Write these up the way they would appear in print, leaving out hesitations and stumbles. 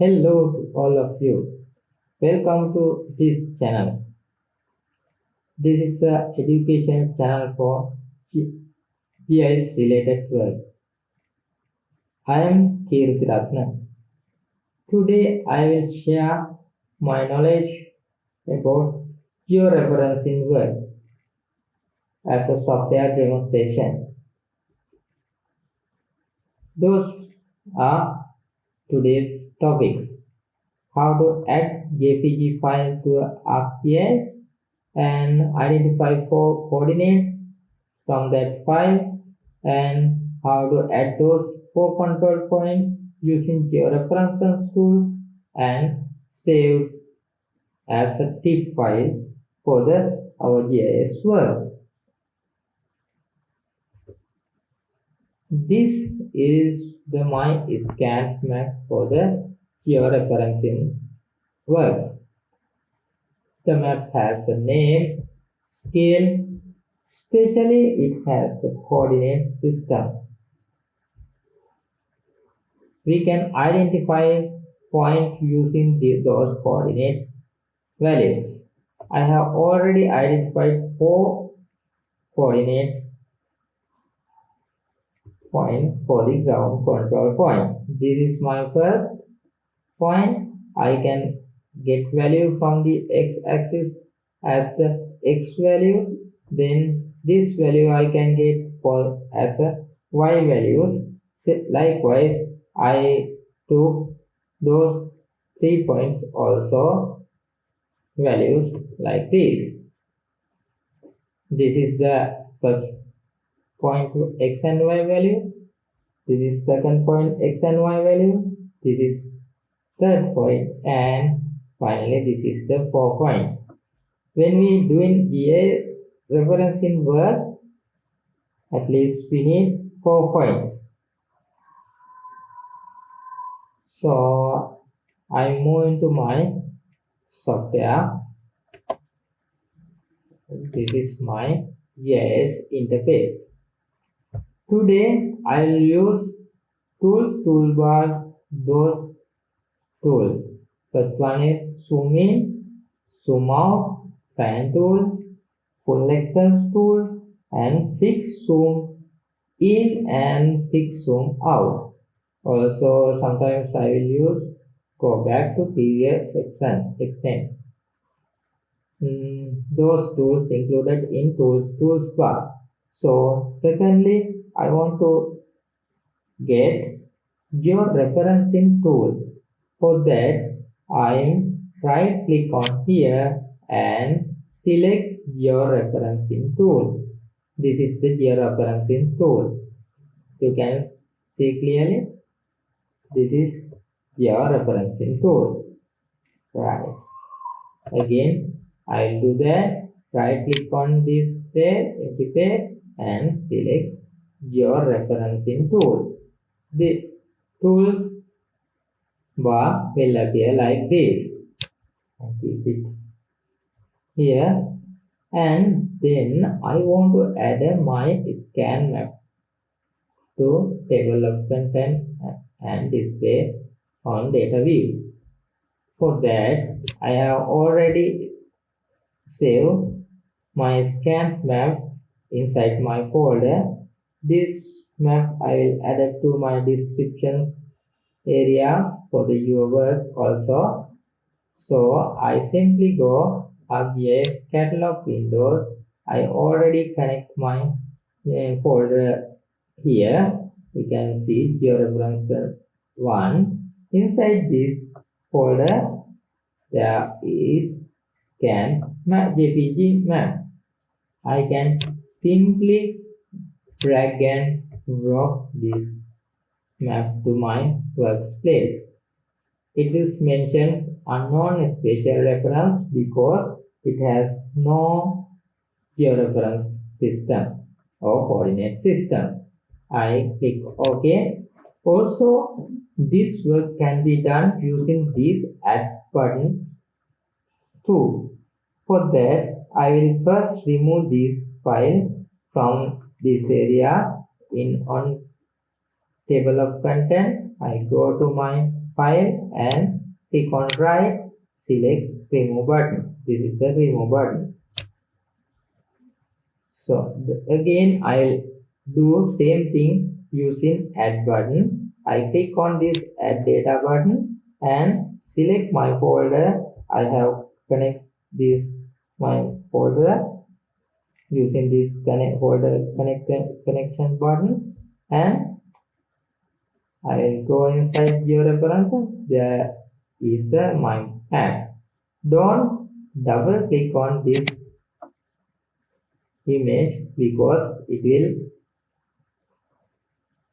Hello to all of you. Welcome to this channel. This is a education channel for GIS related work. I am Georeferencing. Today I will share my knowledge about georeferencing work as a software demonstration. Those are today's topics. How to add JPG file to ArcGIS and identify 4 coordinates from that file, and how to add those 4 control points using georeference tools and save as a tip file for our GIS work. This is my scan map for the georeferencing work. The map has a name, scale, especially it has a coordinate system. We can identify points using those coordinates values. I have already identified 4 coordinates point for the ground control point. This is my first point. I can get value from the x-axis as the x value. Then this value I can get for as a y values. Likewise, I took those 3 points also values like this. This is the first point x and y value. This is second point x and y value. This is third point, and finally this is the 4th point. When we doing georeferencing work, at least we need 4 points. So I move into my software. This is my GIS interface. Today I will use toolbars, those tools. First one is zoom in, zoom out, pan tool, full extents tool, and fixed zoom in and fixed zoom out. Also sometimes I will use go back to previous extent. Those tools included in tools bar. So secondly, I want to get georeferencing tool. For that, I right click on here and select georeferencing tool. This is the georeferencing tool. You can see clearly. This is georeferencing tool. Right. Again, I'll do that. Right click on this interface and select georeferencing tool. The tools bar will appear like this. I keep it here, and then I want to add my scan map to table of content and display on data view. For that, I have already saved my scan map inside my folder. This map I will add it to my descriptions area for your work also. So I simply go ArcGIS catalog windows. I already connect my folder here. You can see Georeference 1. Inside this folder there is scan map JPG map. I can simply drag and drop this map to my workspace. It is mentions unknown spatial reference because it has no georeference system or coordinate system. I click OK. Also, this work can be done using this add button too. For that, I will first remove this file from this area on table of content. I go to my file and click on right, select remove button. This is the remove button. So again I'll do same thing using add button. I click on this add data button and select my folder. I have connect this my folder using this connection button, and I will go inside Georeference. There is my map. Don't double click on this image because it will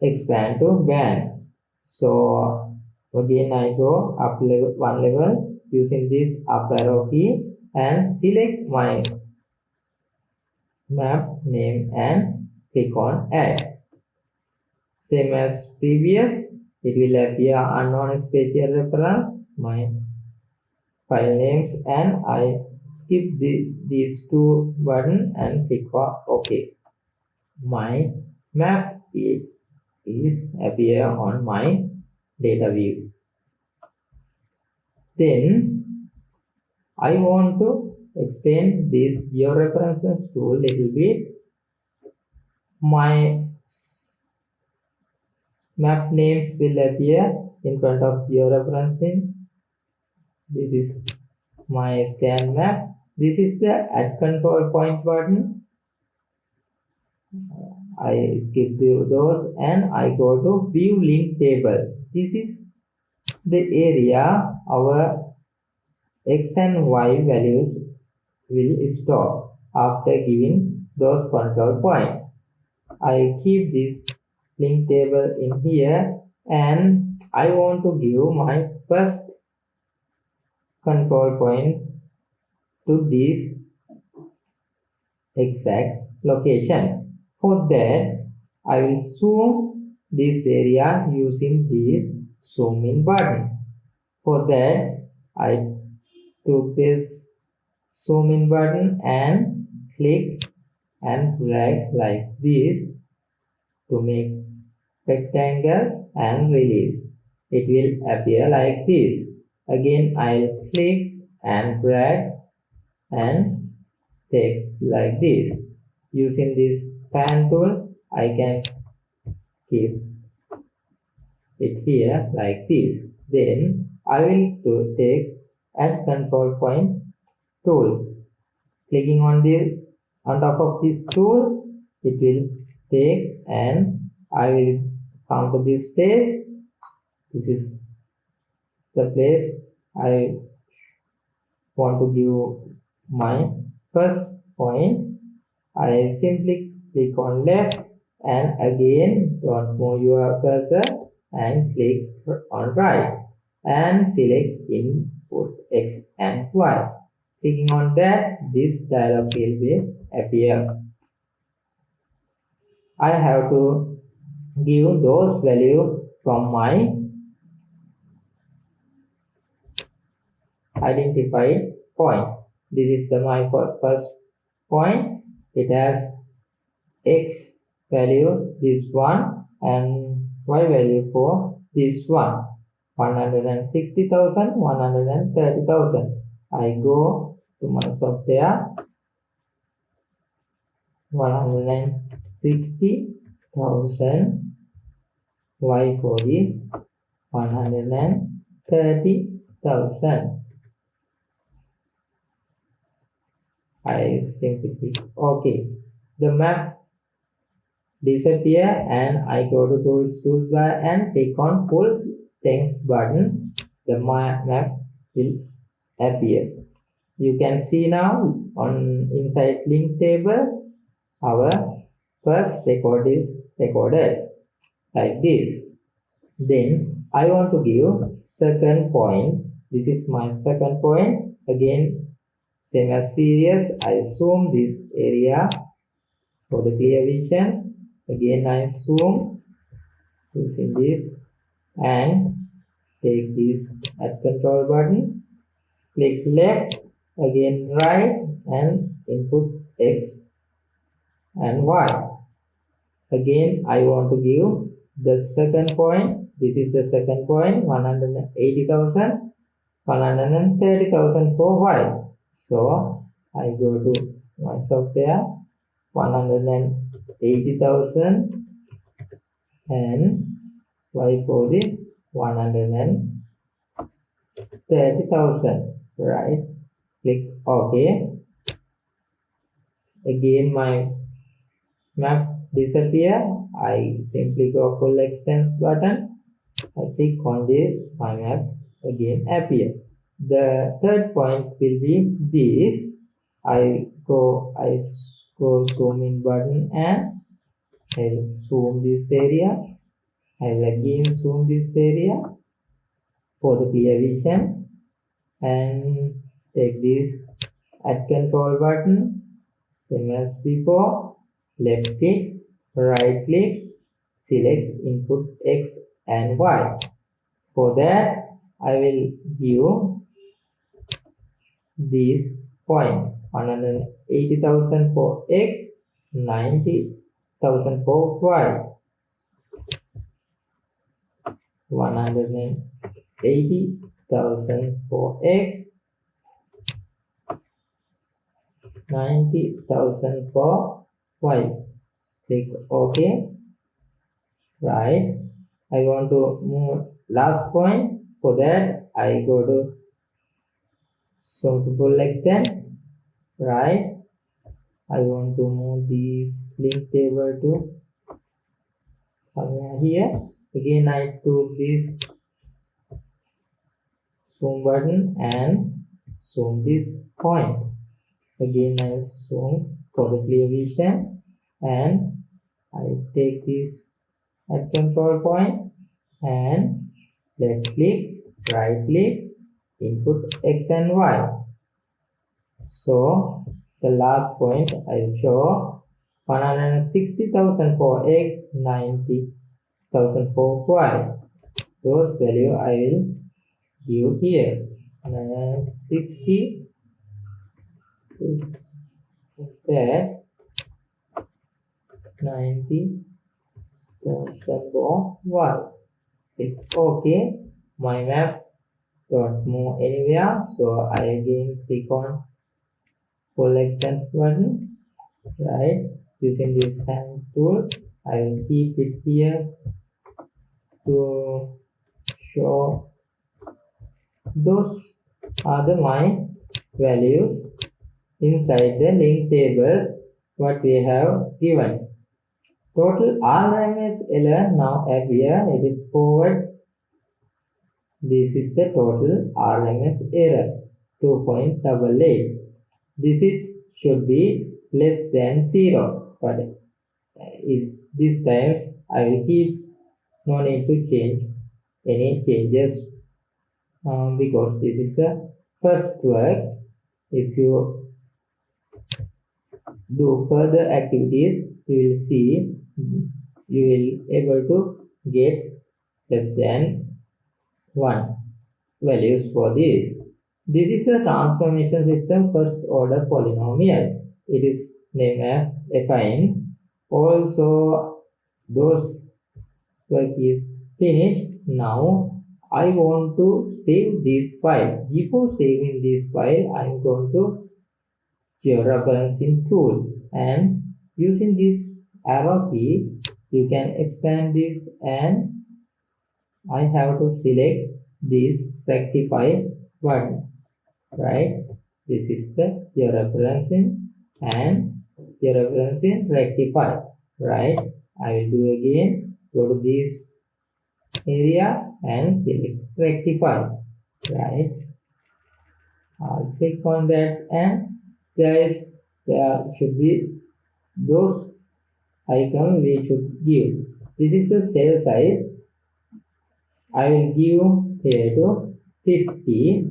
expand to band. So again I go up level one level using this up arrow key and select my map name and click on add. Same as previous, it will appear unknown spatial reference, my file names, and I skip these two buttons and click on OK. My map is appear on my data view. Then I want to extend this georeferencing tool little bit. My map name will appear in front of georeferencing. This is my scan map. This is the add control point button. I skip those and I go to view link table. This is the area our x and y values will store after giving those control points. I keep this link table in here and I want to give my first control point to these exact locations. For that, I will zoom this area using this zoom in button. For that, I took this zoom in button and click and drag like this to make rectangle and release. It will appear like this. Again, I'll click and drag and take like this. Using this pan tool, I can keep it here like this. Then I will take add control point tools. Clicking on top of this tool, it will take and I will come to this place. This is the place I want to give my first point. I simply click on left and again don't move your cursor and click on right and select input x and y. Clicking on that, this dialog will appear. I have to give those values from my identified point. This is my first point. It has x value this one and y value for this one, 160,000, 130,000. I go to my software, 160,000, y for the 130,000. I simply click OK. The map disappear and I go to tools toolbar and click on full strength button. The map will appear. You can see now on inside link table our first record is recorded like this. Then I want to give second point. This is my second point. Again, same as previous, I zoom this area for the clear vision. Again, I zoom using this and take this add control button. Click left, again right, and input x and y. Again, I want to give the second point. This is the second point, 180,000, 130,000 for Y. So I go to my software, 180,000 and Y for the 130,000, right? Click OK. Again my map disappear. I simply go full extents button. I click on this, my map again appear. The third point will be this. I go zoom in button and I will zoom this area. I will again zoom this area for the clear vision and take this add control button, same as before, left click, right click, select input X and Y. For that, I will give this point, 180,000 for X, 90,000 for Y. 180,000 for X, 90,000 for Y. Click OK. Right. I want to move last point. For that, I go to zoom to full extent. Right. I want to move this link table to somewhere here. Again, I took this zoom button and zoom this point. Again, I zoom for the clear vision and I take this at control point and left click, right click, input X and Y. So the last point I will show 160,000 for X, 90,000 for Y. Those value I will give here. 160 dash 90,000 for Y. Click OK. My map don't move anywhere, so I again click on full extent button. Right, using this hand tool, I will keep it here to show those are my values inside the link tables what we have given. Total RMS error now appear. It is forward. This is the total RMS error 2.88. This is should be less than 0, but is this time I will keep no need to change any changes because this is the first work. If you do further activities, you will see you will able to get less than 1 values for this. This is a transformation system first order polynomial. It is named as affine. Also, those work is finished. Now I want to save this file. Before saving this file, I am going to Georeferencing tools and using this arrow key, you can expand this and I have to select this rectify button. Right, this is the georeferencing and georeferencing rectify. Right, I will do again, go to this area and select rectify. Right, I'll click on that and there should be those icons we should give. This is the cell size. I will give here to 50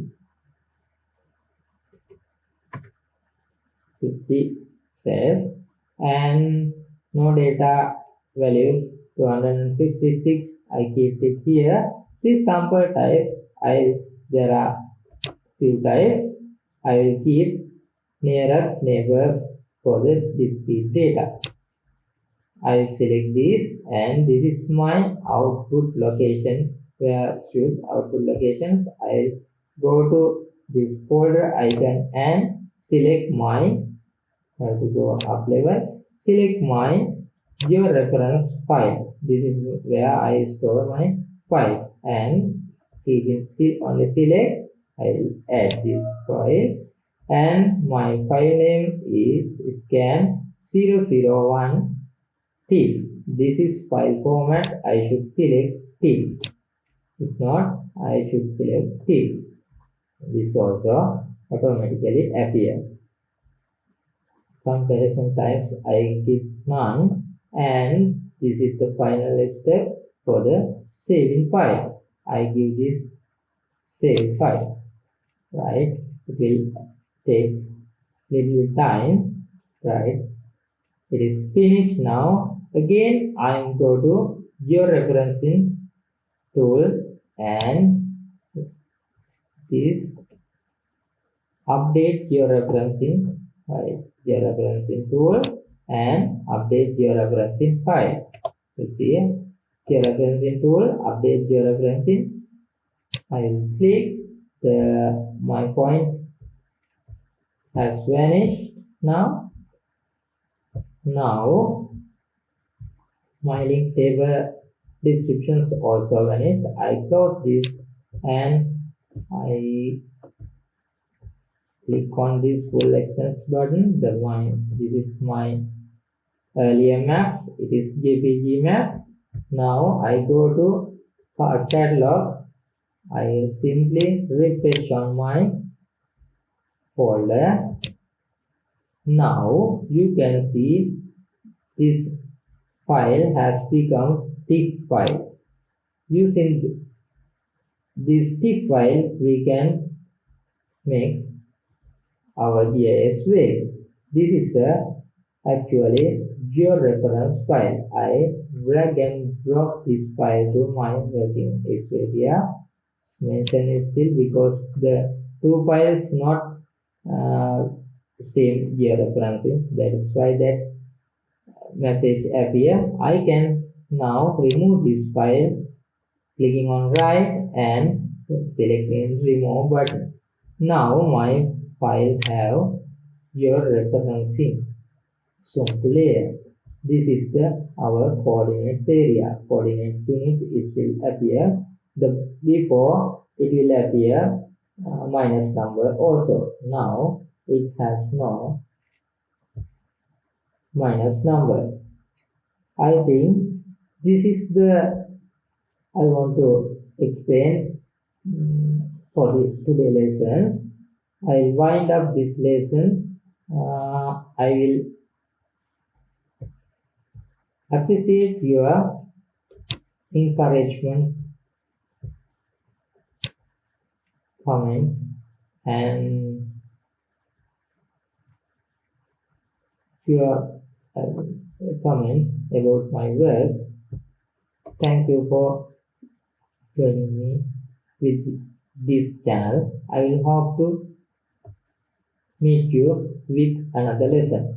cells and no data values 256. I keep it here. This sample types there are few types. I will keep nearest neighbor for the discrete data. I select this, and this is my output location. Where should output locations? I go to this folder icon and select my, I have to go up level, select my georeference file. This is where I store my file, and keeping only select, I will add this file, and my file name is scan001 TIFF. This is file format. I should select TIFF. If not, I should select TIFF. This also automatically appear. Comparison types I give none, and this is the final step for the saving file. I give this save file, right? It will take little time, right? It is finished now. Again, I am go to georeferencing tool, and this update georeferencing, right? Georeferencing tool and update georeferencing file. You see, georeferencing tool, update georeferencing. I will click, my point has vanished now. Now my link table descriptions also vanished. I close this and I click on this full extents button. This is my earlier maps. It is JPG map. Now I go to catalog. I simply refresh on my folder. Now you can see this file has become TIFF file. Using this TIFF file, we can make our GIS wave. This is actually georeference file. I drag and drop this file to my working area. Mention is still because the two files not same georeferences. That is why that message appear. I can now remove this file, clicking on right and selecting remove button. Now my file have georeferencing. Zoom to layer. This is our coordinates area. Coordinates unit it will appear. Before it will appear minus number also. Now it has no minus number. I think this is I want to explain for the today lessons. I'll wind up this lesson. I will appreciate your encouragement, comments, and your comments about my works. Thank you for joining me with this channel. I will hope to meet you with another lesson.